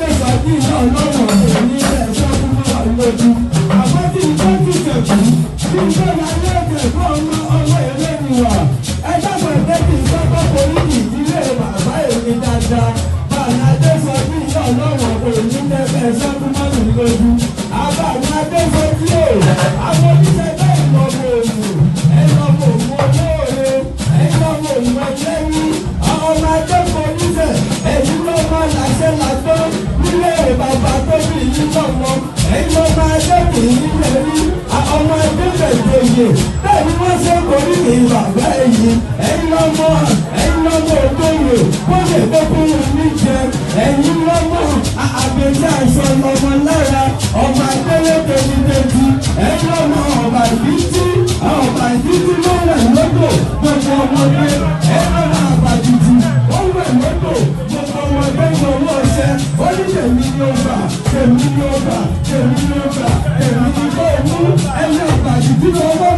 tẹ̀sán bí iná ọlọ́wọ́ ní ẹ̀ṣọ́ fún wa lójú. Àmọ́ tí nǹkan ti tẹ̀kú, tí nǹkan máa lé ẹ̀kọ́ ọmọ ẹlẹ́ni wà. Ẹ dábàá ẹgbẹ́ kí n kọ́kọ́ forí ìdílé bàbá èmi dáadáa. Bàbá Adéṣọ́ bí iná ọlọ́wọ́ kò ní tẹ́fẹ́ ẹ̀ṣọ́ fún mọ́nù lójú. Àbàmì Adéṣọ́ bí ó, àwọn oníṣẹ́ bẹ́ẹ̀ lọ́mọ òòlù, ẹ lọ́mọ òòlù olóore, ẹ lọ́mọ òòlù ẹlẹ́rú, ọmọ akẹ́kọ̀ọ́ oníṣẹ́, ẹ̀yìn lọ́mọ làṣẹ làtọ́ nílé bàbá tó bí yín lọ́mọ, ẹ̀yìn lọ́mọ akẹ́kọ̀ọ́ nílé rí, ọmọ akẹ́kọ̀ọ́ ìjòyè, bẹ́ẹ̀ ni wọ́n ṣe borí ní bàbá ẹ̀yìn, ẹ̀yìn lọ́mọ ògbóyè, wọ́n lè gbókùnrin níjẹ, ẹ̀yìn lọ́mọ àgbẹ̀jẹ̀ àṣọ lọ́mọ lára, ọmọ akẹ́lẹ́kẹ̀ ní tẹ̀jú, ẹ̀yìn lọ́mọ ọ̀bà ìbítí ló rẹ̀ lọ́dọ̀ gbogbo ọmọdé, ẹ̀yìn lọ́mọ àbàdìjì ó rẹ̀ lọ́dọ̀ gbogbo ọmọdé gbogbo ọ̀ṣẹ́, ó ní tèmi ní ọgbà, tèmi ní ọgbà, tèmi ní ọgbà, tèmi ní ọgbà, ẹ̀yìn àbàdìjì lọ́wọ́